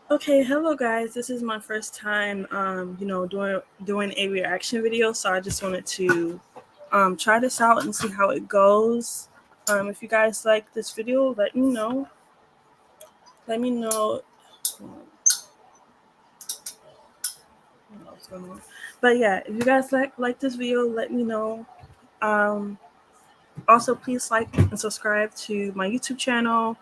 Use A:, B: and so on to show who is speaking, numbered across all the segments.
A: Okay, hello guys. This is my first time, doing a reaction video, so I just wanted to try this out and see how it goes. If you guys like this video, let me know. Let me know. What's going on. But yeah, if you guys like this video, let me know. Um, Also, please like and subscribe to my YouTube channel.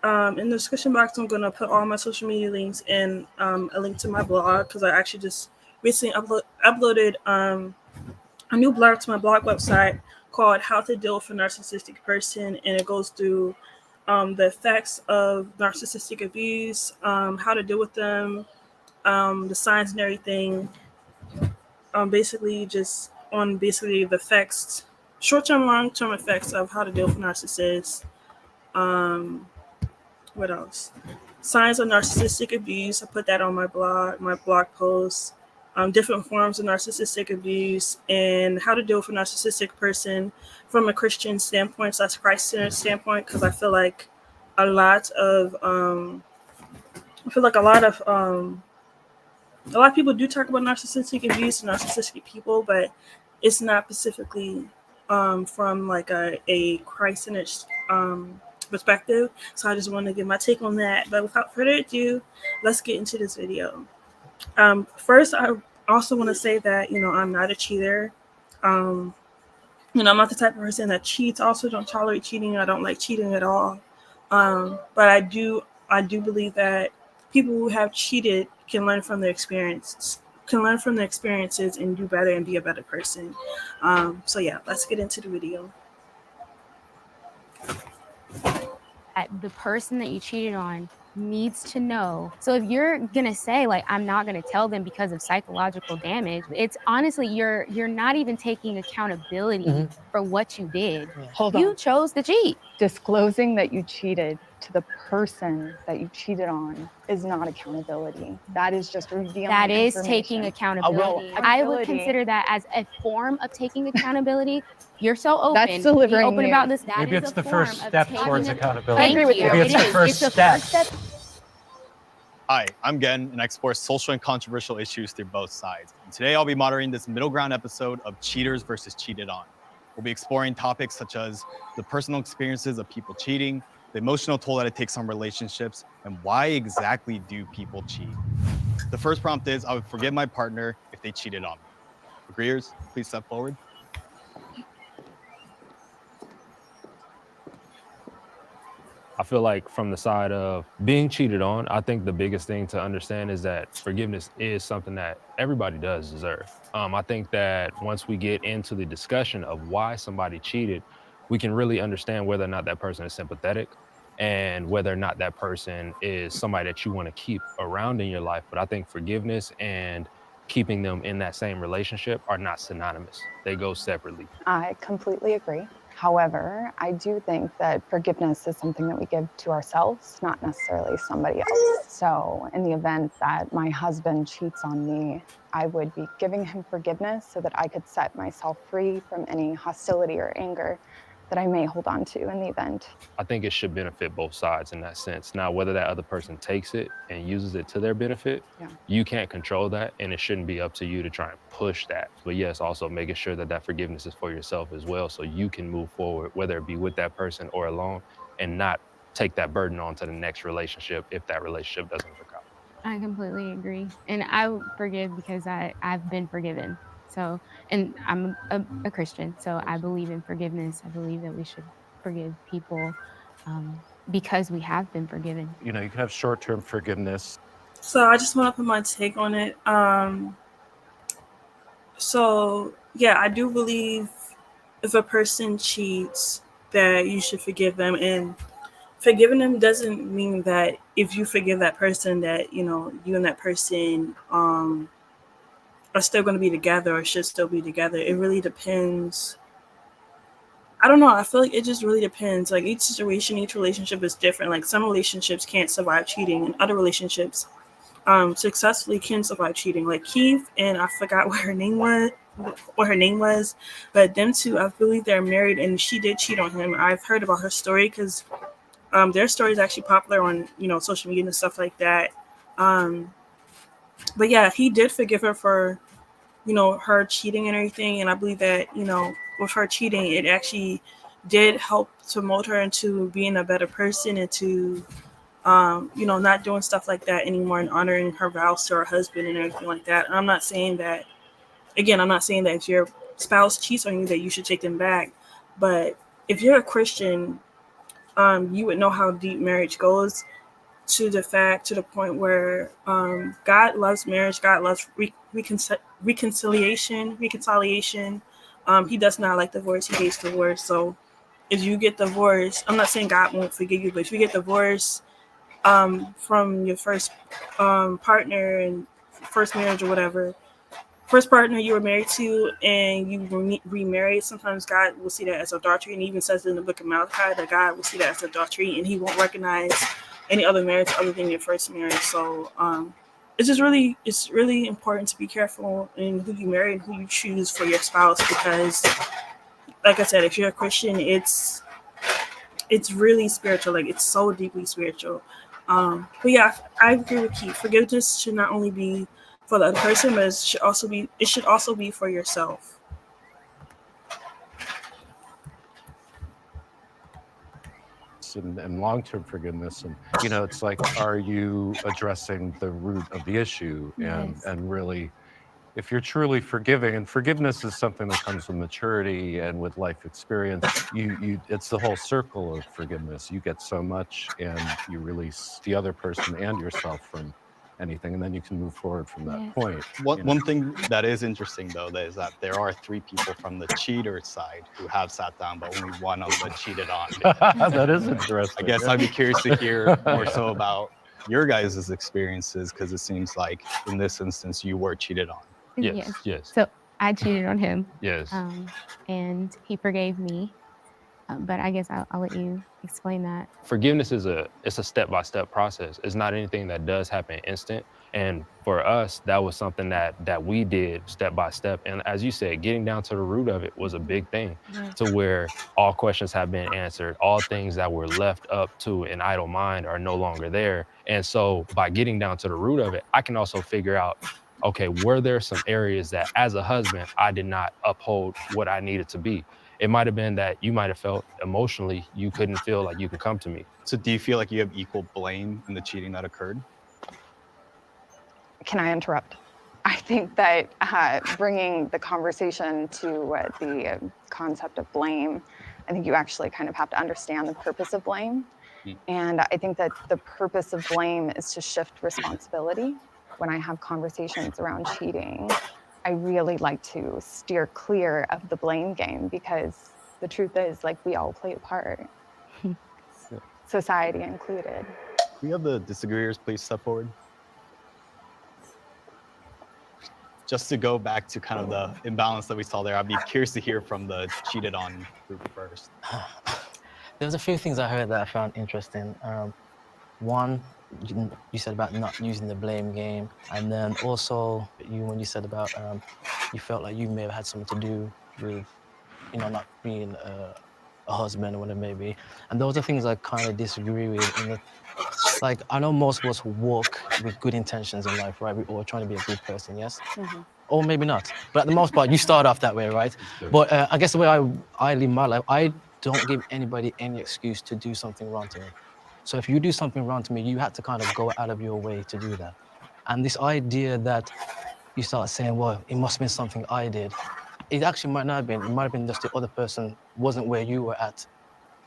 A: In the description box, I'm gonna put all my social media links and a link to my blog because I actually just recently uploaded a new blog to my blog website called "How to Deal with a Narcissistic Person," and it goes through the effects of narcissistic abuse, how to deal with them, the signs and everything. Basically, just on basically the effects, short-term, long-term effects of how to deal with narcissists. Um, what else? Signs of narcissistic abuse. I put that on my blog post. Different forms of narcissistic abuse and how to deal with a narcissistic person from a Christian standpoint, slash Christ-centered standpoint, because I feel like a lot of a lot of people do talk about narcissistic abuse and narcissistic people, but it's not specifically from like a Christ-centered perspective. So I just want to give my take on that. But without further ado, let's get into this video. First, I also want to say that I'm not a cheater. Um, I'm not the type of person that cheats. I also don't tolerate cheating. I don't like cheating at all. But I do believe that people who have cheated can learn from their experiences, and do better and be a better person. So yeah, let's get into the video.
B: The person that you cheated on needs to know. So if you're gonna say like, I'm not gonna tell them because of psychological damage, it's honestly you're not even taking accountability for what you did. You chose to cheat.
C: Disclosing that you cheated to the person that you cheated on is not accountability. That is just revealing
B: That is
C: information.
B: taking accountability. I would consider that as a form of taking accountability. You're so open.
C: That's delivering
B: Be open
C: news.
B: about this. That
D: Maybe
B: is
D: it's
B: a
D: the
B: form
D: first
B: of
D: step
B: taking
D: towards
B: it.
D: accountability.
C: I agree with you.
D: Maybe it's the first step.
E: Hi, I'm Gen, and I explore social and controversial issues through both sides. And today I'll be moderating this middle ground episode of Cheaters versus Cheated On. We'll be exploring topics such as the personal experiences of people cheating, the emotional toll that it takes on relationships, and why exactly do people cheat? The first prompt is, I would forgive my partner if they cheated on me. Agreeers, please step forward.
F: I feel like from the side of being cheated on, I think the biggest thing to understand is that forgiveness is something that everybody does deserve. I think that once we get into the discussion of why somebody cheated, we can really understand whether or not that person is sympathetic and whether or not that person is somebody that you want to keep around in your life. But I think forgiveness and keeping them in that same relationship are not synonymous. They go separately.
C: I completely agree. However, I do think that forgiveness is something that we give to ourselves, not necessarily somebody else. So in the event that my husband cheats on me, I would be giving him forgiveness so that I could set myself free from any hostility or anger that I may hold on to in the event.
F: I think it should benefit both sides in that sense. Now, whether that other person takes it and uses it to their benefit, you can't control that, and it shouldn't be up to you to try and push that. But yes, also making sure that that forgiveness is for yourself as well, so you can move forward, whether it be with that person or alone, and not take that burden on to the next relationship if that relationship doesn't work out.
B: I completely agree. And I forgive because I've been forgiven. So, and I'm a Christian, so I believe in forgiveness. I believe that we should forgive people because we have been forgiven.
D: You know, you can have short-term forgiveness.
A: So I just want to put my take on it. So yeah, I do believe if a person cheats, that you should forgive them, and forgiving them doesn't mean that if you forgive that person that you and that person are still going to be together or should still be together. It really depends. I don't know. I feel like it just really depends. Like each situation, each relationship is different. Like some relationships can't survive cheating, and other relationships successfully can survive cheating. Like Keith and I forgot what her name was, but them two, I believe they're married, and she did cheat on him. I've heard about her story because their story is actually popular on social media and stuff like that. But yeah, he did forgive her for, her cheating and everything. And I believe that, with her cheating, it actually did help to mold her into being a better person and to, not doing stuff like that anymore and honoring her vows to her husband and everything like that. And I'm not saying that, if your spouse cheats on you that you should take them back. But if you're a Christian, you would know how deep marriage goes, to the point where God loves marriage. God loves reconciliation. He does not like divorce. He hates divorce. So if you get divorced, I'm not saying God won't forgive you, but if you get divorced from your first partner and first marriage or whatever, first partner you were married to, and you remarried, sometimes God will see that as adultery, and he even says in the book of Malachi that God will see that as adultery, and he won't recognize any other marriage other than your first marriage. So it's really important to be careful in who you marry and who you choose for your spouse, because, like I said, if you're a Christian, it's really spiritual. Like, it's so deeply spiritual. But yeah, I agree with Keith. Forgiveness should not only be for the other person, but it should also be for yourself.
D: And long-term forgiveness, and it's like, are you addressing the root of the issue?
B: Yes.
D: And really, if you're truly forgiving, and forgiveness is something that comes with maturity and with life experience, it's the whole circle of forgiveness. You get so much, and you release the other person and yourself from anything, and then you can move forward from that
B: Yes.
D: point.
E: One thing that is interesting, though, is that there are 3 people from the cheater side who have sat down, but only one of them cheated on.
D: That is interesting.
E: I guess I'd be curious to hear more so about your guys' experiences, because it seems like in this instance you were cheated on.
F: Yes.
B: So I cheated on him.
F: Yes.
B: And he forgave me. But I guess I'll let you explain that.
F: Forgiveness is a step-by-step process. It's not anything that does happen instant. And for us, that was something that we did step by step. And as you said, getting down to the root of it was a big thing, to where all questions have been answered. All things that were left up to an idle mind are no longer there. And so by getting down to the root of it, I can also figure out, okay, were there some areas that as a husband, I did not uphold what I needed to be? It might have been that you might have felt emotionally you couldn't feel like you can come to me.
E: So do you feel like you have equal blame in the cheating that occurred?
C: Can I interrupt? I think that bringing the conversation to the concept of blame, I think you actually kind of have to understand the purpose of blame. And I think that the purpose of blame is to shift responsibility. When I have conversations around cheating, I really like to steer clear of the blame game, because the truth is, like, we all play a part, society included.
E: Can we have the disagreeers please step forward? Just to go back to kind of the imbalance that we saw there, I'd be curious to hear from the cheated on group first.
G: There's a few things I heard that I found interesting. One, you said about not using the blame game, and then also when you said about you felt like you may have had something to do with, not being a husband or whatever it may be. And those are things I kind of disagree with. Like, I know most of us walk with good intentions in life, right? We're all trying to be a good person, yes? Or maybe not. But at the most part, you start off that way, right? But I guess the way I live my life, I don't give anybody any excuse to do something wrong to me. So if you do something wrong to me, you have to kind of go out of your way to do that. And this idea that you start saying, well, it must have been something I did. It actually might not have been. It might have been just the other person wasn't where you were at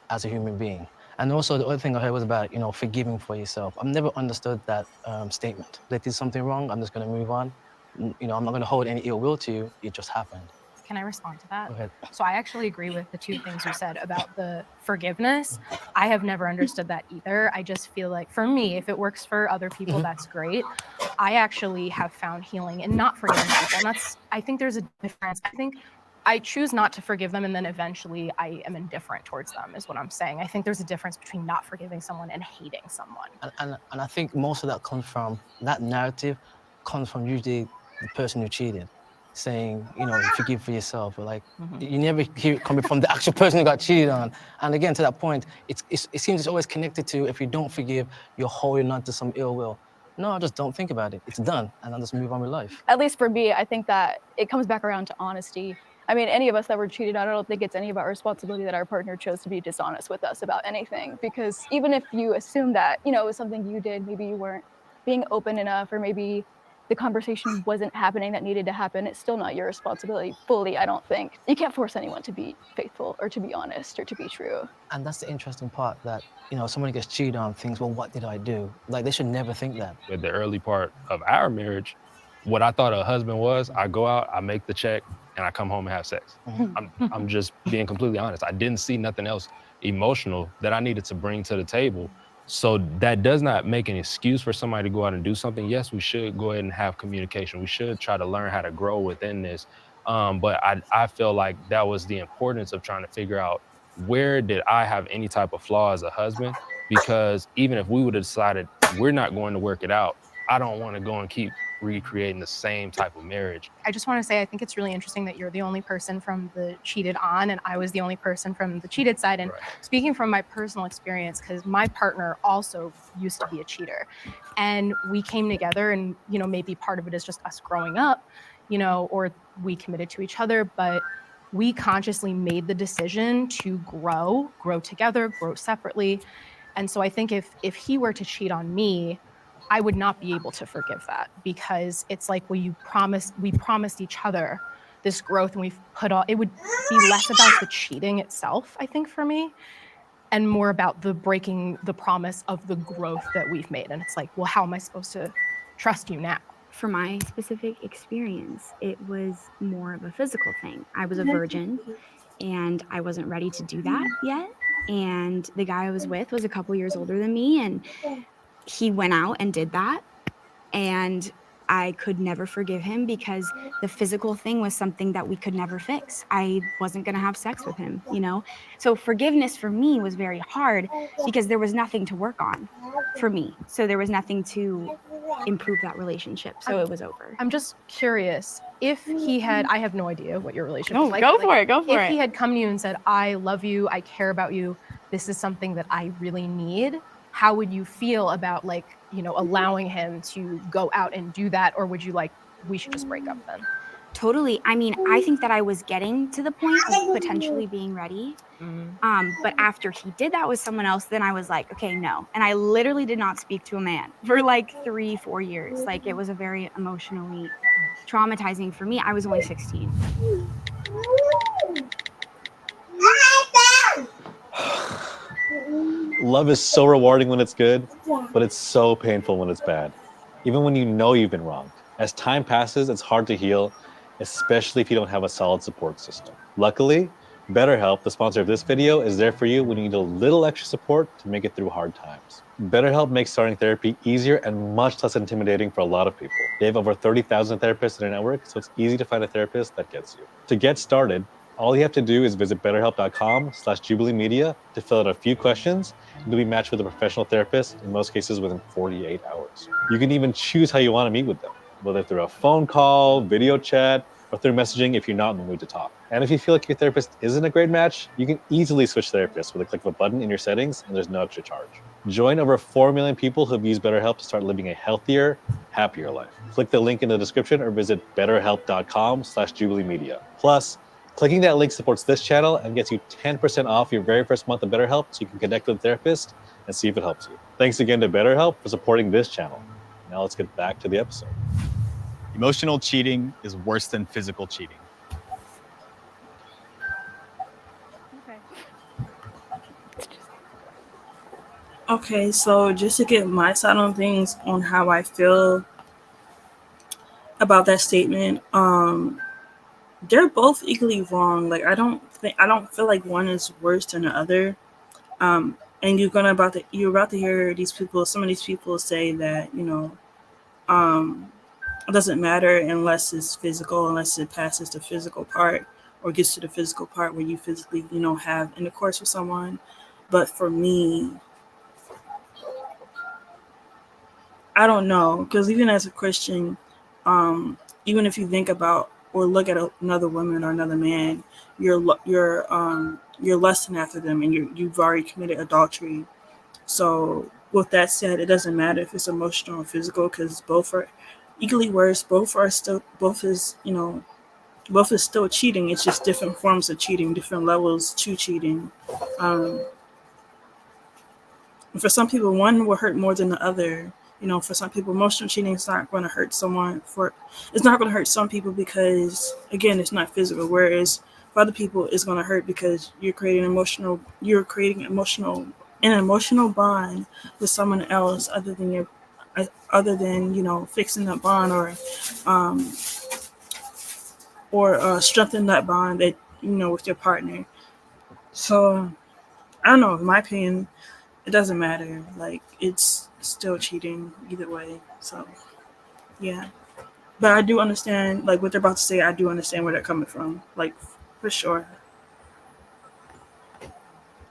G: as a human being. And also the other thing I heard was about, forgiving for yourself. I've never understood that statement. They did something wrong, I'm just going to move on. I'm not going to hold any ill will to you. It just happened.
H: Can I respond to that?
G: Go ahead.
H: So I actually agree with the 2 things you said about the forgiveness. I have never understood that either. I just feel like, for me, if it works for other people, that's great. I actually have found healing in not forgiving people. And I think there's a difference. I think I choose not to forgive them, and then eventually I am indifferent towards them, is what I'm saying. I think there's a difference between not forgiving someone and hating someone.
G: And I think most of that comes from, that narrative comes from usually the person who cheated, saying, forgive for yourself. Or like, you never hear it coming from the actual person who got cheated on. And again, to that point, it seems it's always connected to, if you don't forgive, you're holding on to some ill will. No, I just don't think about it. It's done, and I just move on with life.
I: At least for me, I think that it comes back around to honesty. I mean, any of us that were cheated on, I don't think it's any of our responsibility that our partner chose to be dishonest with us about anything. Because even if you assume that, you know, it was something you did, maybe you weren't being open enough, or maybe the conversation wasn't happening that needed to happen, it's still not your responsibility fully, I don't think. You can't force anyone to be faithful or to be honest or to be true.
G: And that's the interesting part, that, you know, someone gets cheated on, thinks, well, what did I do? Like, they should never think that.
F: At the early part of our marriage, what I thought a husband was, I go out, I make the check, and I come home and have sex. I'm just being completely honest. I didn't see nothing else emotional that I needed to bring to the table. So that does not make an excuse for somebody to go out and do something. Yes, we should go ahead and have communication. We should try to learn how to grow within this. But I feel like that was the importance of trying to figure out, where did I have any type of flaw as a husband? Because even if we would have decided we're not going to work it out, I don't want to go and keep recreating the same type of marriage.
H: I just want to say, I think it's really interesting that you're the only person from the cheated on and I was the only person from the cheated side. And speaking from my personal experience, because my partner also used to be a cheater, and we came together, and, you know, maybe part of it is just us growing up, you know, or we committed to each other, but we consciously made the decision to grow together, grow separately. And so I think if he were to cheat on me, I would not be able to forgive that, because it's like, well, we promised each other this growth, and we've put all, it would be less about the cheating itself, I think, for me, and more about the breaking the promise of the growth that we've made. And it's like, well, how am I supposed to trust you now?
B: For my specific experience, it was more of a physical thing. I was a virgin and I wasn't ready to do that yet. And the guy I was with was a couple years older than me, and he went out and did that. And I could never forgive him, because the physical thing was something that we could never fix. I wasn't gonna have sex with him, you know? So forgiveness for me was very hard, because there was nothing to work on for me. So there was nothing to improve that relationship. So it was over.
H: I'm just curious, if he had, I have no idea what your relationship was like.
I: Go for it.
H: If he had come to you and said, I love you, I care about you, this is something that I really need, how would you feel about, like, you know, allowing him to go out and do that? Or would you like, we should just break up then?
B: Totally. I mean, I think that I was getting to the point of potentially being ready. But after he did that with someone else, then I was like, okay, no. And I literally did not speak to a man for like 3-4 years. Like, it was a very emotionally traumatizing for me. I was only 16.
J: Love is so rewarding when it's good, but it's so painful when it's bad. Even when you know you've been wronged. As time passes, it's hard to heal, especially if you don't have a solid support system. Luckily, BetterHelp, the sponsor of this video, is there for you when you need a little extra support to make it through hard times. BetterHelp makes starting therapy easier and much less intimidating for a lot of people. They have over 30,000 therapists in their network, so it's easy to find a therapist that gets you. To get started, all you have to do is visit betterhelp.com/jubileemedia to fill out a few questions, and you'll be matched with a professional therapist, in most cases within 48 hours. You can even choose how you want to meet with them, whether through a phone call, video chat, or through messaging if you're not in the mood to talk. And if you feel like your therapist isn't a great match, you can easily switch therapists with a click of a button in your settings, and there's no extra charge. Join over 4 million people who've used BetterHelp to start living a healthier, happier life. Click the link in the description or visit betterhelp.com/jubileemedia. Plus, clicking that link supports this channel and gets you 10% off your very first month of BetterHelp, so you can connect with a therapist and see if it helps you. Thanks again to BetterHelp for supporting this channel. Now let's get back to the episode.
E: Emotional cheating is worse than physical cheating.
A: Okay, so just to get my side on things on how I feel about that statement, they're both equally wrong. Like, I don't feel like one is worse than the other. And you're about to hear some of these people say that, you know, it doesn't matter unless it's physical, unless it passes the physical part or gets to the physical part where you physically, you know, have intercourse with someone. But for me, I don't know, because even as a Christian, even if you think about or look at another woman or another man, you're lusting after them, and you've already committed adultery. So with that said, it doesn't matter if it's emotional or physical because both are equally worse. Both is still cheating. It's just different forms of cheating, different levels to cheating. For some people, one will hurt more than the other. For some people, emotional cheating is not going to hurt someone. It's not going to hurt some people because, again, it's not physical. Whereas for other people, it's going to hurt because you're creating an emotional bond with someone else other than fixing that bond or strengthening that bond that with your partner. So I don't know. In my opinion, it doesn't matter. Like, it's still cheating either way. So, yeah. But I do understand, like, what they're about to say. I do understand where they're coming from. Like, for sure.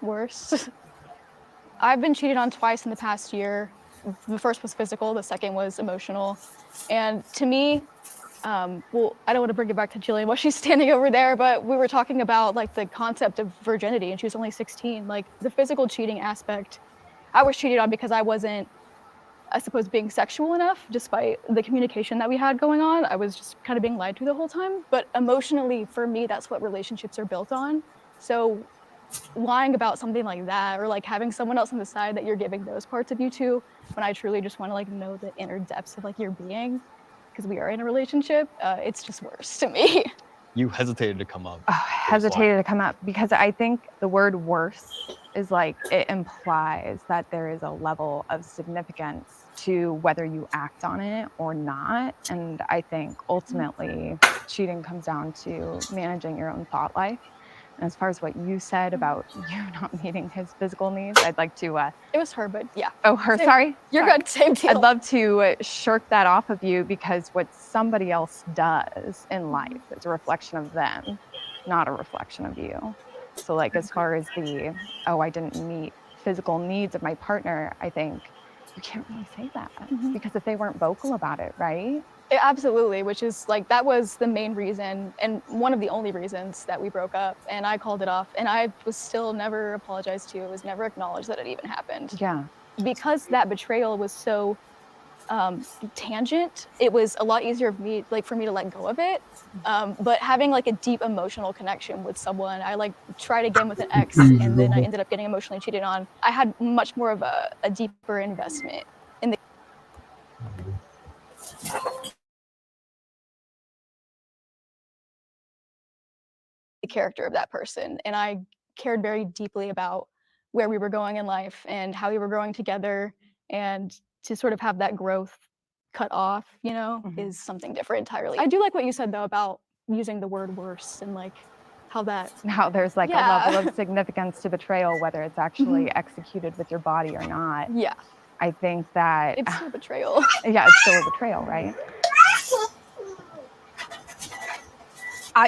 I: Worse. I've been cheated on twice in the past year. The first was physical. The second was emotional. And to me, well, I don't want to bring it back to Jillian while she's standing over there, but we were talking about like the concept of virginity, and she was only 16. Like the physical cheating aspect, I was cheated on because I wasn't, I suppose, being sexual enough, despite the communication that we had going on. I was just kind of being lied to the whole time. But emotionally, for me, that's what relationships are built on. So lying about something like that, or like having someone else on the side that you're giving those parts of you to, when I truly just want to like know the inner depths of like your being, because we are in a relationship, it's just worse to me.
E: You hesitated to come up.
C: Hesitated to come up because I think the word worse is like, it implies that there is a level of significance to whether you act on it or not. And I think ultimately cheating comes down to managing your own thought life. And as far as what you said about you not meeting his physical needs, I'd like to...
I: It was her, but yeah.
C: Oh, her, sorry?
I: You're good, same deal.
C: I'd love to shirk that off of you because what somebody else does in life is a reflection of them, not a reflection of you. So like as far as the, oh, I didn't meet physical needs of my partner, I think you can't really say that because if they weren't vocal about it, right?
I: Absolutely, which is like, that was the main reason and one of the only reasons that we broke up, and I called it off, and I was still never apologized to. It was never acknowledged that it even happened.
C: Yeah.
I: Because that betrayal was so tangent, it was a lot easier for me to let go of it. But having like a deep emotional connection with someone, I like tried again with an ex, and then I ended up getting emotionally cheated on. I had much more of a deeper investment in the character of that person, and I cared very deeply about where we were going in life and how we were growing together, and to sort of have that growth cut off, is something different entirely. I do like what you said though about using the word worse and like how
C: there's like a level of significance to betrayal, whether it's actually executed with your body or not.
I: Yeah.
C: I think that
I: it's still betrayal.
C: Yeah, it's still a betrayal, right?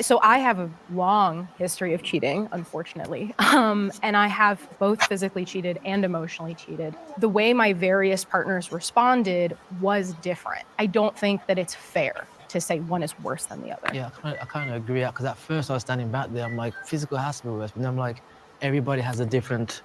H: So I have a long history of cheating, unfortunately. And I have both physically cheated and emotionally cheated. The way my various partners responded was different. I don't think that it's fair to say one is worse than the other.
G: Yeah, I kind of agree, because at first I was standing back there, I'm like, physical has to be worse, but then I'm like, everybody has a different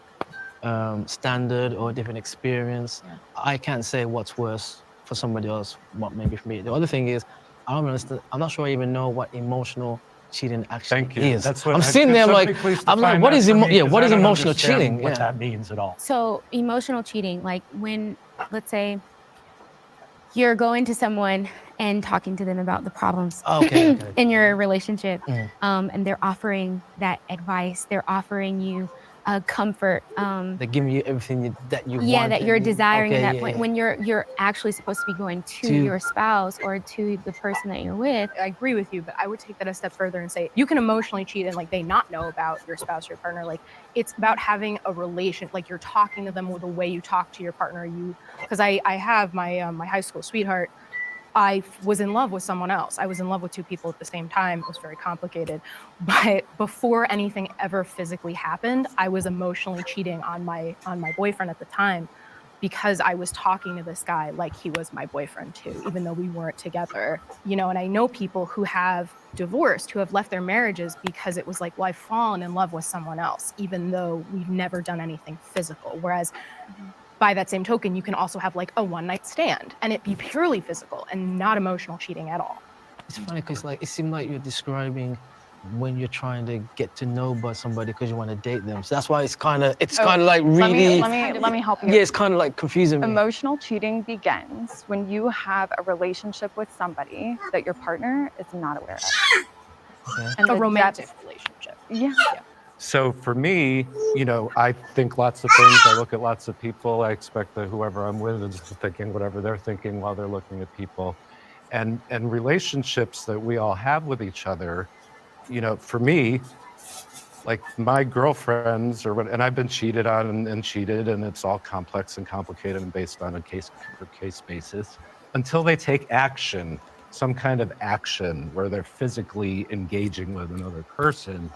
G: standard or a different experience. Yeah. I can't say what's worse for somebody else, what maybe for me. The other thing is, I don't understand. I'm not sure I even know what emotional cheating actually is.
D: That's what
G: I'm sitting there. What is
D: emotional
G: cheating?
K: What that means at all.
B: So emotional cheating, like when, let's say, you're going to someone and talking to them about the problems in your relationship, and they're offering that advice. They're offering you comfort.
G: They're giving you everything that you want.
B: Yeah, that you're desiring at that point when you're actually supposed to be going to your spouse or to the person that you're with.
H: I agree with you, but I would take that a step further and say you can emotionally cheat and like they not know about your spouse or your partner. Like it's about having a relation, like you're talking to them with the way you talk to your partner. Because I have my my high school sweetheart. I was in love with someone else. I was in love with two people at the same time. It was very complicated. But before anything ever physically happened, I was emotionally cheating on my boyfriend at the time because I was talking to this guy like he was my boyfriend too, even though we weren't together. And I know people who have divorced, who have left their marriages because it was like, well, I've fallen in love with someone else, even though we've never done anything physical. Whereas by that same token, you can also have like a one-night stand and it be purely physical and not emotional cheating at all.
G: It's funny because like it seemed like you're describing when you're trying to get to know about somebody because you want to date them. So that's why it's kind of like really.
C: Let me help you.
G: Yeah, it's kind of like confusing me.
C: Emotional cheating begins when you have a relationship with somebody that your partner is not aware of.
G: Okay.
C: And
H: A
C: the
H: romantic
C: depth-
H: relationship.
C: Yeah.
D: So for me, I think lots of things. I look at lots of people. I expect that whoever I'm with is thinking whatever they're thinking while they're looking at people. And relationships that we all have with each other, for me, like my girlfriends and I've been cheated on and cheated, and it's all complex and complicated and based on a case per case basis until they take action, some kind of action where they're physically engaging with another person.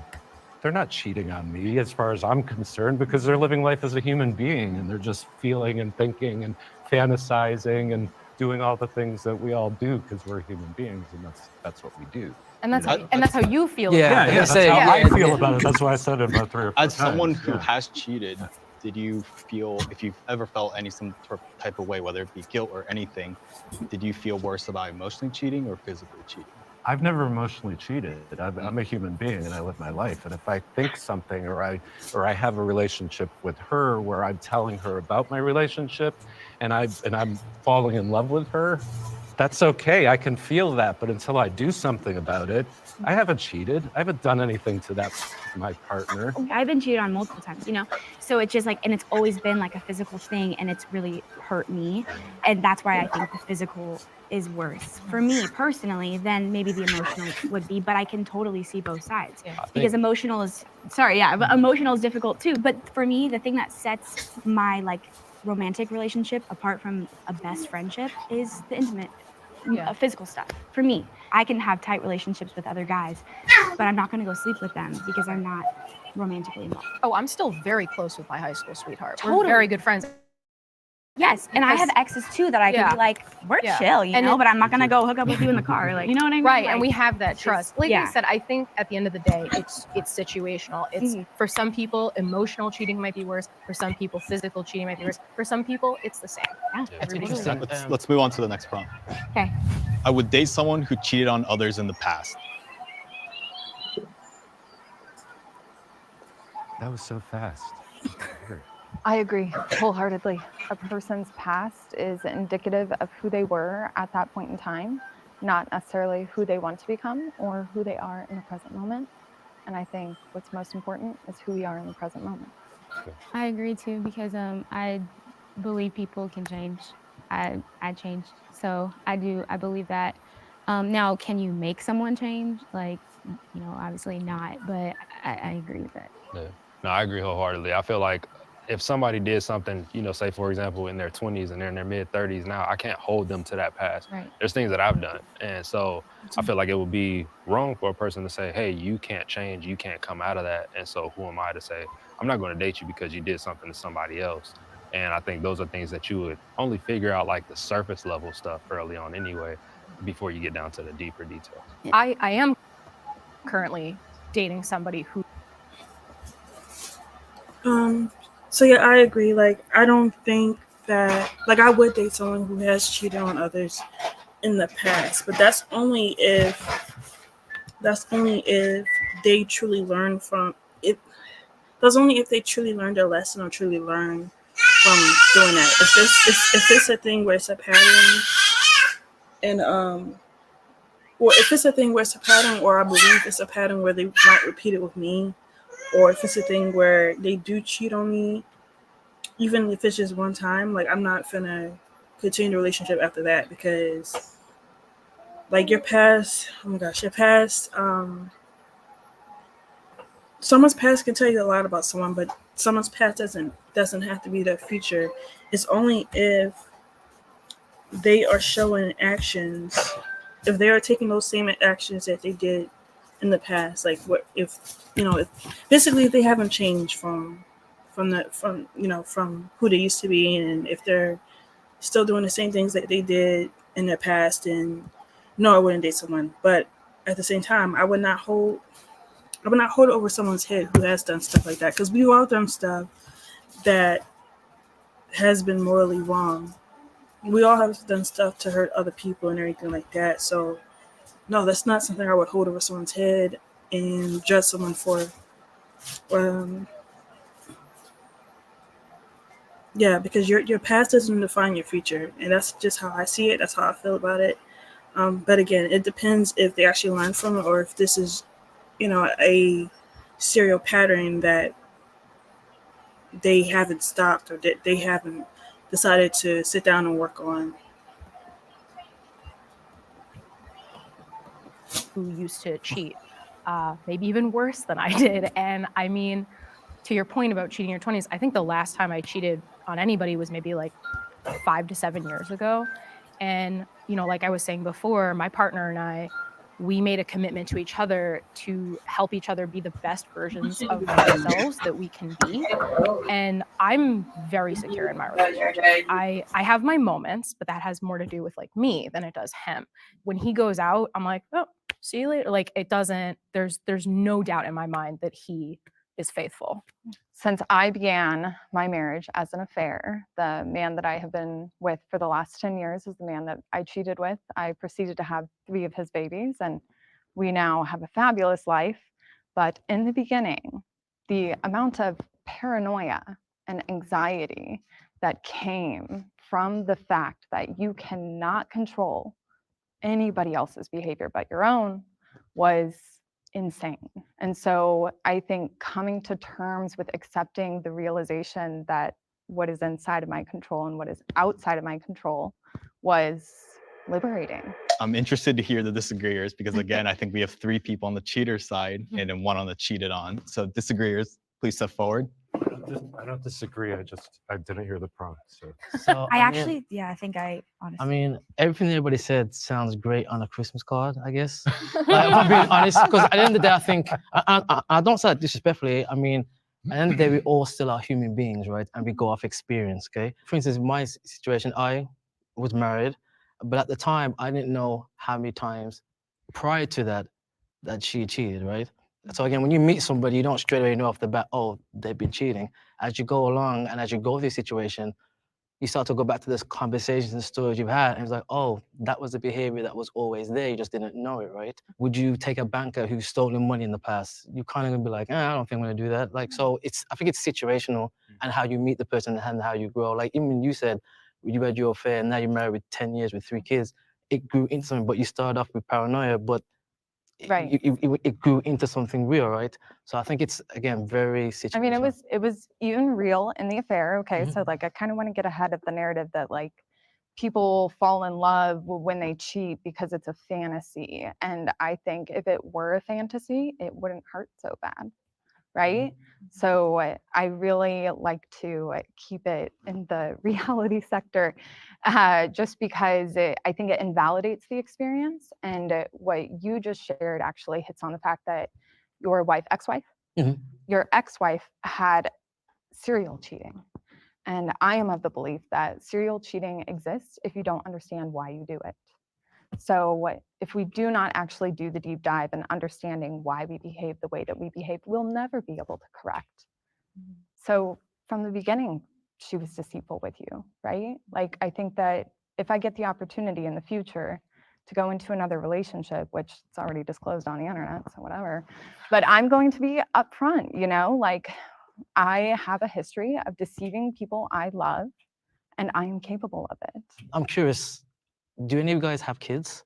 D: They're not cheating on me as far as I'm concerned, because they're living life as a human being and they're just feeling and thinking and fantasizing and doing all the things that we all do because we're human beings, and that's what we do.
H: And that's how you feel.
G: Yeah,
H: about it.
D: That's how I feel about it. That's why I said it about 3 or 4
E: As someone
D: times.
E: who has cheated, did you feel, if you've ever felt some type of way, whether it be guilt or anything, did you feel worse about emotionally cheating or physically cheating?
D: I've never emotionally cheated. I'm a human being and I live my life. And if I think something or I have a relationship with her where I'm telling her about my relationship and I'm falling in love with her, that's okay. I can feel that. But until I do something about it, I haven't cheated. I haven't done anything to my partner.
B: I've been cheated on multiple times, so it's just like, and it's always been like a physical thing, and it's really hurt me, and that's why I think the physical is worse for me personally than maybe the emotional would be. But I can totally see both sides because emotional is difficult too. But for me, the thing that sets my like romantic relationship apart from a best friendship is the intimate physical stuff. For me, I can have tight relationships with other guys, but I'm not going to go sleep with them because I'm not romantically involved.
H: Oh, I'm still very close with my high school sweetheart. We're
B: Totally.
H: very good friends.
B: Yes, and I have exes too that I can be like, we're chill, but I'm not gonna go hook up with you in the car, like, you know what I mean?
H: Right,
B: like,
H: and we have that trust. Like I said, I think at the end of the day, it's situational. It's for some people, emotional cheating might be worse. For some people, physical cheating might be worse. For some people, it's the same.
G: It's interesting.
E: Let's move on to the next prompt.
B: Okay.
E: I would date someone who cheated on others in the past.
D: That was so fast.
C: I agree wholeheartedly. A person's past is indicative of who they were at that point in time, not necessarily who they want to become or who they are in the present moment. And I think what's most important is who we are in the present moment.
B: I agree too, because I believe people can change. I changed, so I believe that. Now, can you make someone change? Like, obviously not, but I agree with that.
F: Yeah. No, I agree wholeheartedly. I feel like if somebody did something, say for example in their 20s and they're in their mid 30s now, I can't hold them to that past.
B: Right.
F: There's things that I've done, and so I feel like it would be wrong for a person to say, hey, you can't change, you can't come out of that, and so who am I to say I'm not going to date you because you did something to somebody else? And I think those are things that you would only figure out like the surface level stuff early on anyway, before you get down to the deeper details.
H: I am currently dating somebody who
A: So yeah, I agree. Like, I don't think that, like, I would date someone who has cheated on others in the past, but that's only if they truly learn from it. That's only if they truly learned their lesson or truly learn from doing that. If it's a thing where it's a pattern, and or if it's a thing where it's a pattern, or I believe it's a pattern where they might repeat it with me, or if it's a thing where they do cheat on me, even if it's just one time, like, I'm not gonna continue the relationship after that, because like your past, someone's past can tell you a lot about someone, but someone's past doesn't have to be their future. It's only if they are showing actions, if they are taking those same actions that they did in the past, like if basically if they haven't changed from who they used to be, and if they're still doing the same things that they did in their past, and no, I wouldn't date someone. But at the same time, I would not hold over someone's head who has done stuff like that, because we've all done stuff that has been morally wrong. We all have done stuff to hurt other people and everything like that. So no, that's not something I would hold over someone's head and judge someone for. Um, yeah, because your past doesn't define your future, and that's just how I see it. That's how I feel about it. But again, it depends if they actually learn from it or if this is, a serial pattern that they haven't stopped or that they haven't decided to sit down and work on.
H: Who used to cheat, maybe even worse than I did. And I mean, to your point about cheating in your 20s, I think the last time I cheated on anybody was maybe like 5 to 7 years ago. And, like I was saying before, my partner and I, we made a commitment to each other to help each other be the best versions of ourselves that we can be. And I'm very secure in my relationship. I have my moments, but that has more to do with like me than it does him. When he goes out, I'm like, oh, see you later. Like it doesn't, there's no doubt in my mind that he is faithful.
C: Since I began my marriage as an affair, the man that I have been with for the last 10 years is the man that I cheated with. I proceeded to have 3 of his babies, and we now have a fabulous life. But in the beginning, the amount of paranoia and anxiety that came from the fact that you cannot control anybody else's behavior but your own was insane. And so I think coming to terms with accepting the realization that what is inside of my control and what is outside of my control was liberating.
E: I'm interested to hear the disagreeers because again, I think we have 3 people on the cheater side and then 1 on the cheated on. So disagreeers, please step forward.
D: I don't disagree. I didn't hear the prompt.
G: So
B: I actually, I think I honestly.
G: I mean, everything everybody said sounds great on a Christmas card, I guess. If I'm being honest, because at the end of the day, I think, I don't say that disrespectfully. I mean, at the end of the day, we all still are human beings, right? And we go off experience, okay? For instance, in my situation, I was married, but at the time, I didn't know how many times prior to that she cheated, right? So again, when you meet somebody, you don't straight away know off the bat, oh, they've been cheating. As you go along and as you go through the situation, you start to go back to this conversations and stories you've had, and it's like, oh, that was the behavior that was always there, you just didn't know it, right? Would you take a banker who's stolen money in the past? You kind of gonna be like, I don't think I'm gonna do that. Like, so I think it's situational and how you meet the person and how you grow. Like, even you said, you had your affair and now you're married with 10 years with 3 kids, it grew into something, but you started off with paranoia, but
C: Right.
G: it grew into something real, right? So I think it's, again, very situational.
C: I mean, it was even real in the affair. Okay, so like I kind of want to get ahead of the narrative that like people fall in love when they cheat because it's a fantasy. And I think if it were a fantasy, it wouldn't hurt so bad, right? So I really like to keep it in the reality sector, just because I think it invalidates the experience. And what you just shared actually hits on the fact that your ex-wife, your ex-wife had serial cheating. And I am of the belief that serial cheating exists if you don't understand why you do it. So if we do not actually do the deep dive and understanding why we behave the way that we behave, we'll never be able to correct. So from the beginning, she was deceitful with you, right? Like, I think that if I get the opportunity in the future to go into another relationship, which it's already disclosed on the internet, so whatever, but I'm going to be upfront, like I have a history of deceiving people I love, and I am capable of it.
G: I'm curious, do any of you guys have kids?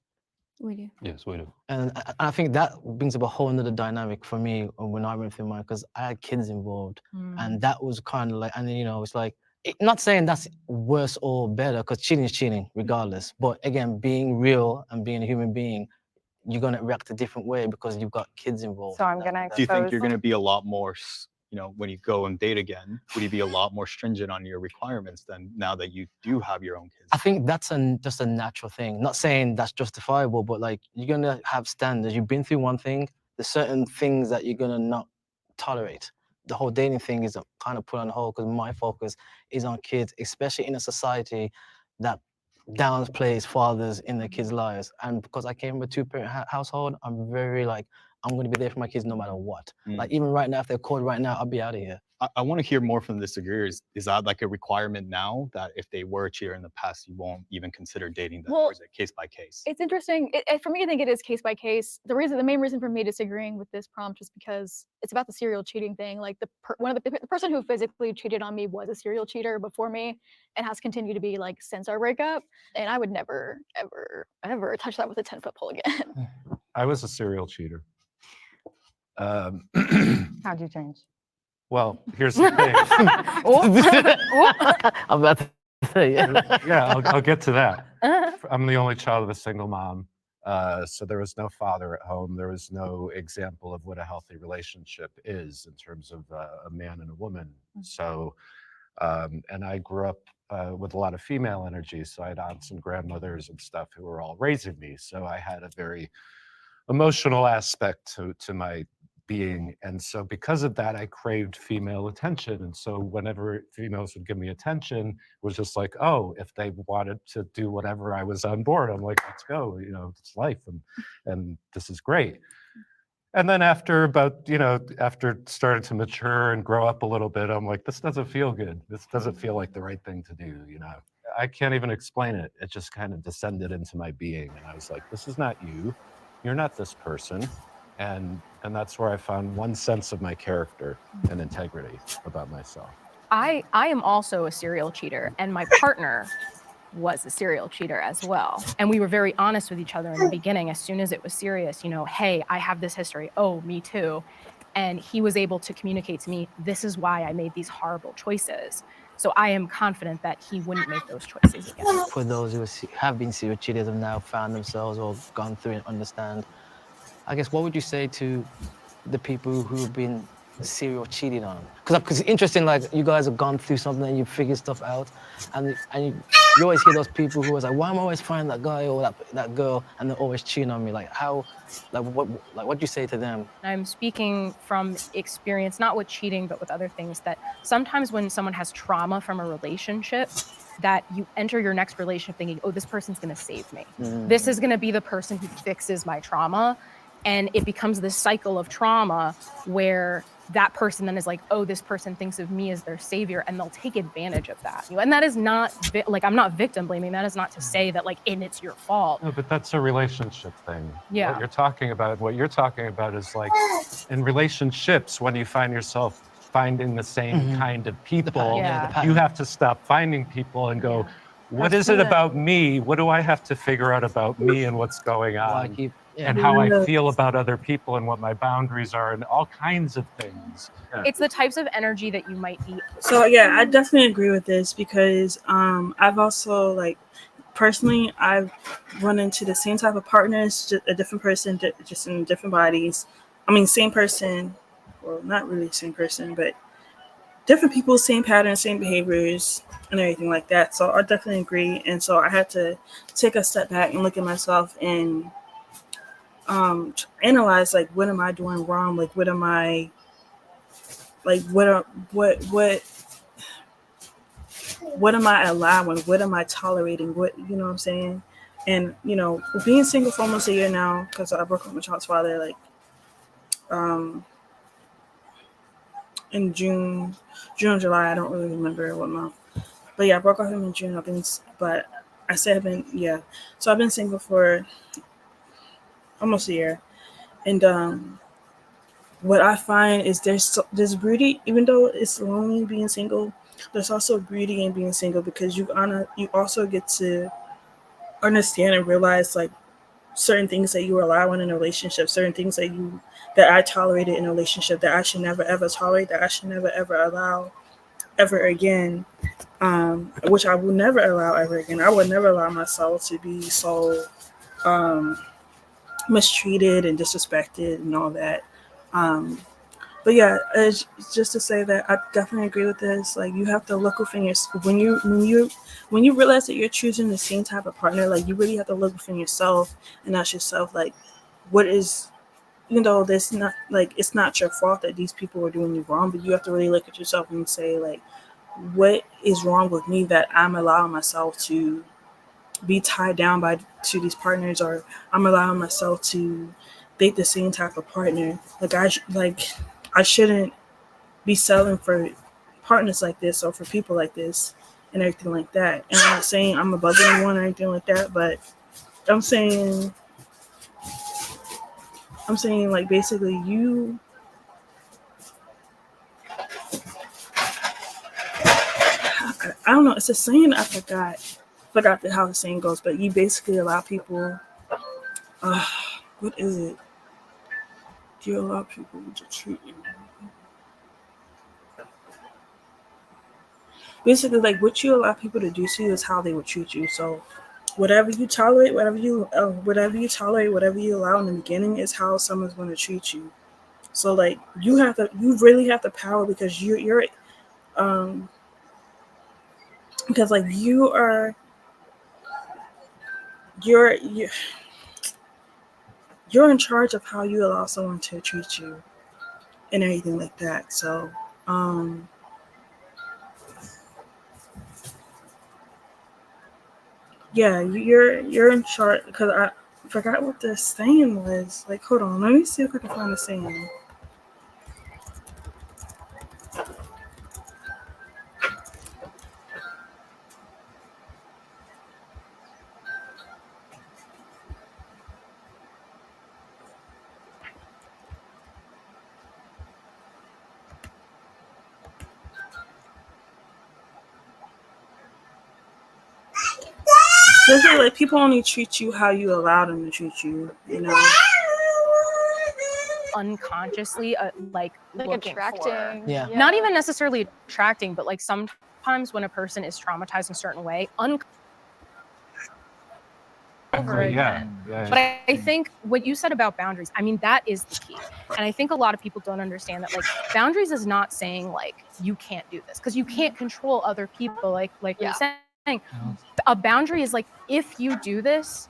B: We do.
F: Yes, we do.
G: And I think that brings up a whole nother dynamic for me when I went through mine, because I had kids involved. And that was kind of like, and it's like, not saying that's worse or better, because cheating is cheating regardless. But again, being real and being a human being, you're going to react a different way because you've got kids involved.
C: So I'm going to
E: Do you think you're going to be a lot more, when you go and date again, would you be a lot more stringent on your requirements than now that you do have your own kids?
G: I think that's just a natural thing. Not saying that's justifiable, but like, you're going to have standards. You've been through one thing, there's certain things that you're going to not tolerate. The whole dating thing is kind of put on hold because my focus is on kids, especially in a society that downplays fathers in their kids' lives. And because I came from a 2-parent household, I'm very like, I'm going to be there for my kids no matter what. Like, even right now, if they're called right now, I'll be out of here.
E: I want to hear more from the disagreeers. Is that like a requirement now that if they were a cheater in the past, you won't even consider dating them?
I: Well,
E: or is it case by case?
I: It's interesting. For me, I think it is case by case. The main reason for me disagreeing with this prompt is because it's about the serial cheating thing. Like the person who physically cheated on me was a serial cheater before me, and has continued to be like since our breakup. And I would never, ever, ever touch that with a 10-foot pole again.
D: I was a serial cheater.
C: How'd you change?
D: Well, here's the thing.
G: I'm about to say,
D: Yeah, I'll get to that. I'm the only child of a single mom. So there was no father at home. There was no example of what a healthy relationship is in terms of a man and a woman. So, and I grew up with a lot of female energy. So I had aunts and grandmothers and stuff who were all raising me. So I had a very emotional aspect to my being. And so because of that, I craved female attention. And so whenever females would give me attention, it was just like, oh, if they wanted to do whatever, I was on board. I'm like, let's go, you know, it's life and this is great. And then after after starting to mature and grow up a little bit, I'm like, this doesn't feel good. This doesn't feel like the right thing to do, you know. I can't even explain it. It just kind of descended into my being. And I was like, this is not you. You're not this person. And that's where I found one sense of my character and integrity about myself.
H: I am also a serial cheater, and my partner was a serial cheater as well. And we were very honest with each other in the beginning. As soon as it was serious, you know, hey, I have this history. Oh, me too. And he was able to communicate to me, this is why I made these horrible choices. So I am confident that he wouldn't make those choices again.
G: For those who have been serial cheaters and now found themselves or gone through and understand, I guess, what would you say to the people who've been serial cheated on? Because it's interesting, like, you guys have gone through something and you figured stuff out, and you always hear those people who are like, why am I always finding that guy or that girl and they're always cheating on me? Like, what do you say to them?
H: I'm speaking from experience, not with cheating, but with other things, that sometimes when someone has trauma from a relationship, that you enter your next relationship thinking, oh, this person's gonna save me. This is gonna be the person who fixes my trauma. And it becomes this cycle of trauma where that person then is like, oh, this person thinks of me as their savior, and they'll take advantage of that. And that is not, like, I'm not victim blaming. That is not to say that, like, and it's your fault.
D: No, but that's a relationship thing.
H: Yeah.
D: What you're talking about is like in relationships, when you find yourself finding the same kind of people, you have to stop finding people and go, what is it about me? What do I have to figure out about me and what's going on? And how I feel about other people and what my boundaries are and all kinds of things. Yeah.
H: It's the types of energy that you might be.
A: So yeah, I definitely agree with this because I've also, like, personally, I've run into the same type of partners, just a different person, just in different bodies. I mean, same person, well, not really the same person, but different people, same patterns, same behaviors, and everything like that. So I definitely agree. And so I had to take a step back and look at myself and analyze, like, what am I doing wrong? Like, what am I, like, what am I allowing? What am I tolerating? What, you know what I'm saying? And, you know, being single for almost a year now, because I broke up with my child's father, like, in June, July, I don't really remember what month. But yeah, I broke up with him in June. So I've been single for almost a year. And what I find is there's beauty, even though it's lonely being single, there's also beauty in being single, because you also get to understand and realize, like, certain things that you allow in a relationship, certain things that I tolerated in a relationship that I should never ever tolerate, that I should never ever allow ever again, which I will never allow ever again. I would never allow myself to be so mistreated and disrespected and all that. But yeah, it's just to say that I definitely agree with this. Like, you have to look within yourself when you realize that you're choosing the same type of partner. Like, you really have to look within yourself and ask yourself, like, what is, you know, there's not, like, it's not your fault that these people are doing you wrong, but you have to really look at yourself and say, like, what is wrong with me that I'm allowing myself to be tied down to these partners, or I'm allowing myself to date the same type of partner. Like, I shouldn't be selling for partners like this or for people like this and everything like that. And I'm not saying I'm above anyone or anything like that, but I'm saying like basically I don't know, it's a saying I forgot how the saying goes, but you basically allow people what is it? Do you allow people to treat you? Basically, like what you allow people to do to you is how they would treat you. So whatever you tolerate, whatever you allow in the beginning is how someone's going to treat you. So like you really have the power because you're because like you're in charge of how you allow someone to treat you and everything like that. So yeah, you're in charge because I forgot what the saying was. Like, hold on, let me see if I can find the saying. Basically, like people only treat you how you allow them to treat you. You know.
H: Unconsciously like looking
I: attracting.
H: for.
G: Yeah.
H: Not even necessarily attracting, but like sometimes when a person is traumatized in a certain way, over again. But I think what you said about boundaries, I mean, that is the key. And I think a lot of people don't understand that like boundaries is not saying like you can't do this because you can't control other people like you're saying. A boundary is like, if you do this,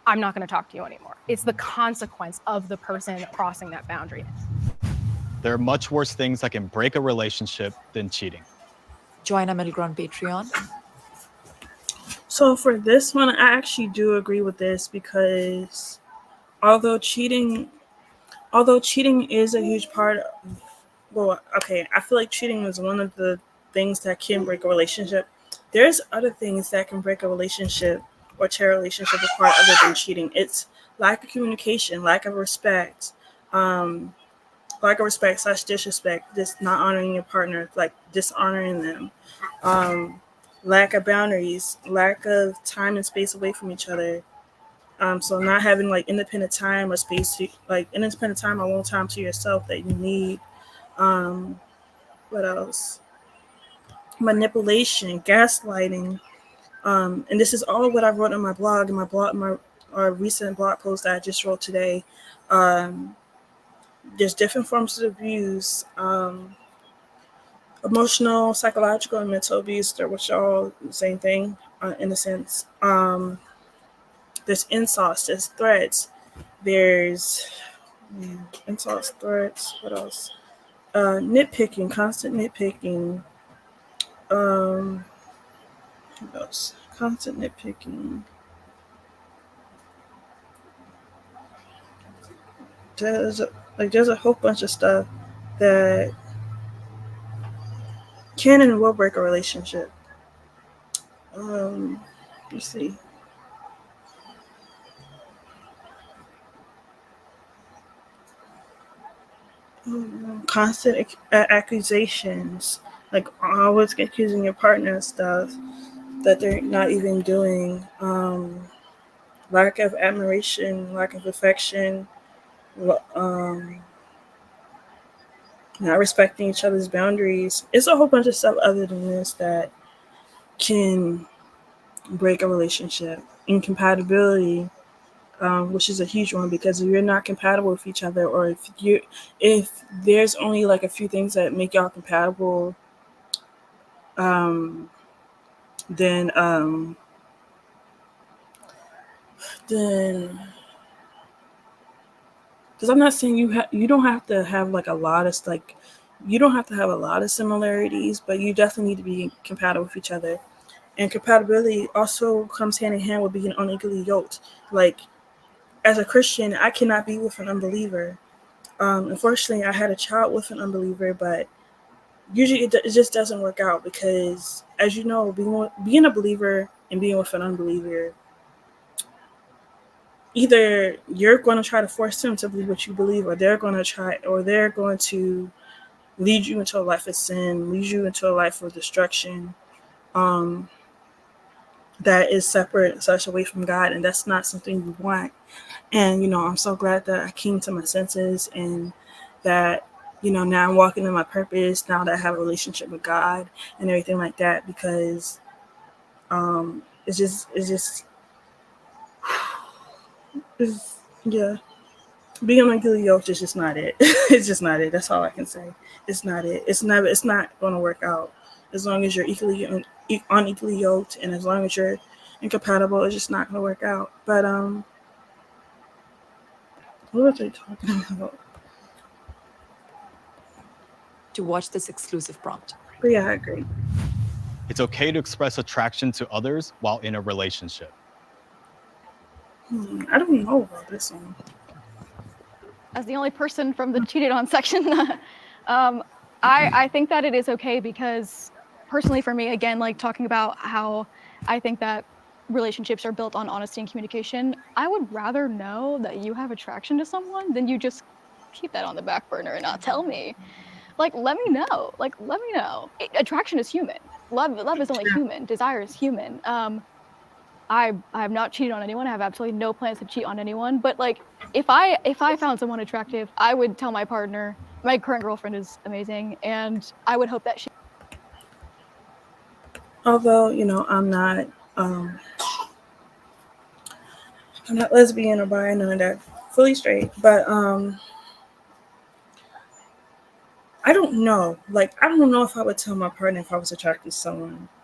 H: I'm not going to talk to you anymore. It's the consequence of the person crossing that boundary.
E: There are much worse things that can break a relationship than cheating.
K: Join our Middle Ground Patreon.
A: So for this one, I actually do agree with this because although cheating is a huge part of, well, okay, I feel like cheating is one of the things that can break a relationship. There's other things that can break a relationship or tear a relationship apart other than cheating. It's lack of communication, lack of respect, / disrespect, just not honoring your partner, like dishonoring them, lack of boundaries, lack of time and space away from each other. So not having like independent time or space to like independent time or alone time to yourself that you need. What else? Manipulation, gaslighting. And this is all what I wrote on my blog, my recent blog post that I just wrote today. There's different forms of abuse, emotional, psychological, and mental abuse, which are all the same thing in a sense. There's insults, there's threats, there's insults, threats, what else? Nitpicking, constant nitpicking. What else? Constant nitpicking. There's a whole bunch of stuff that can and will break a relationship. Let's see. Constant accusations, like always accusing your partner of stuff that they're not even doing. Lack of admiration, lack of affection, not respecting each other's boundaries. It's a whole bunch of stuff other than this that can break a relationship. Incompatibility, which is a huge one because if you're not compatible with each other, or if there's only like a few things that make y'all compatible, then because I'm not saying you don't have to have like a lot of like you don't have to have a lot of similarities, but you definitely need to be compatible with each other. And compatibility also comes hand in hand with being unequally yoked. Like as a Christian, I cannot be with an unbeliever. Unfortunately, I had a child with an unbeliever, but usually it just doesn't work out because, as you know, being a believer and being with an unbeliever, either you're going to try to force them to believe what you believe, or they're going to lead you into a life of sin, lead you into a life of destruction, that is separate, such away from God, and that's not something you want. And I'm so glad that I came to my senses, and that now I'm walking in my purpose, now that I have a relationship with God and everything like that, because yeah, being unequally yoked is just not it. It's just not it. That's all I can say. It's not it. It's not going to work out as long as you're unequally yoked, and as long as you're incompatible. It's just not going to work out. But what was I talking about?
K: To watch this exclusive prompt.
A: But yeah, I agree.
E: It's okay to express attraction to others while in a relationship.
A: I don't know about this one.
I: As the only person from the cheated on section, I think that it is okay, because personally for me, again, like talking about how I think that relationships are built on honesty and communication, I would rather know that you have attraction to someone than you just keep that on the back burner and not tell me. Like, let me know. Attraction is human. Love is only human. Desire is human. I have not cheated on anyone. I have absolutely no plans to cheat on anyone. But like, if I found someone attractive, I would tell my partner. My current girlfriend is amazing, and I would hope that she.
A: Although I'm not lesbian or bi, none of that, fully straight. But I don't know. Like, I don't know if I would tell my partner if I was attracted to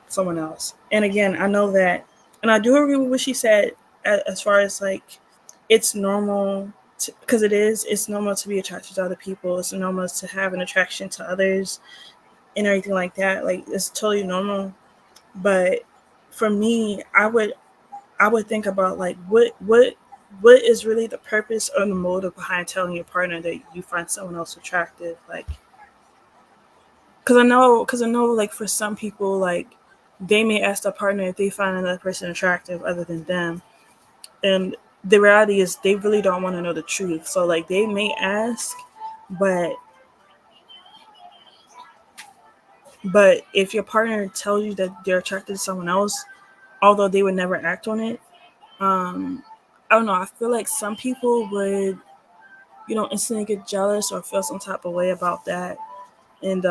A: someone else. And again, I know that, and I do agree with what she said as far as like, it's normal because it's normal to be attracted to other people. It's normal to have an attraction to others and everything like that. Like, it's totally normal. But for me, I would think about like what is really the purpose or the motive behind telling your partner that you find someone else attractive. Like, because I know like for some people, like they may ask their partner if they find another person attractive other than them, and the reality is they really don't want to know the truth. So like they may ask, but if your partner tells you that they're attracted to someone else, although they would never act on it, I don't know. I feel like some people would, instantly get jealous or feel some type of way about that, and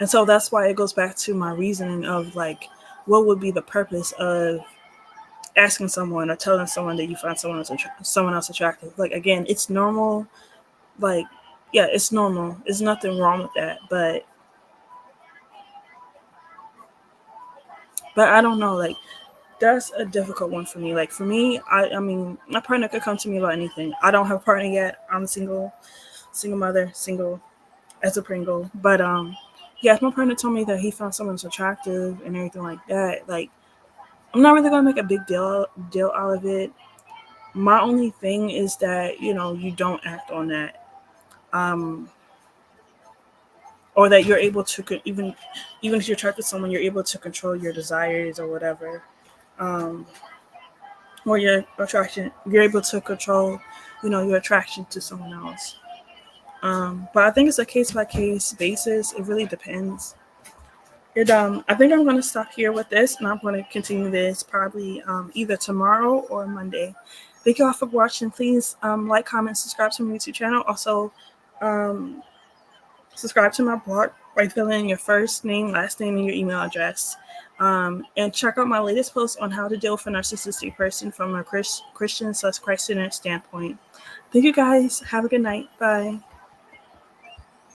A: so that's why it goes back to my reasoning of like, what would be the purpose of asking someone or telling someone that you find someone else attractive? Like, again, it's normal. Like, yeah, it's normal. There's nothing wrong with that. But I don't know. Like, that's a difficult one for me. Like, for me, I mean, my partner could come to me about anything. I don't have a partner yet. I'm single mother, single as a Pringle. But yeah, if my partner told me that he found someone who's attractive and everything like that, like, I'm not really gonna make a big deal out of it. My only thing is that you don't act on that, or that you're able to even if you're attracted to someone, you're able to control your desires or whatever, or your attraction. You're able to control, your attraction to someone else. But I think it's a case by case basis. It really depends. I think I'm going to stop here with this, and I'm going to continue this probably either tomorrow or Monday. Thank you all for watching. Please like, comment, subscribe to my YouTube channel. Also, subscribe to my blog by filling in your first name, last name, and your email address. And check out my latest post on how to deal with a narcissistic person from a Christian/Christ-centered standpoint. Thank you guys. Have a good night. Bye.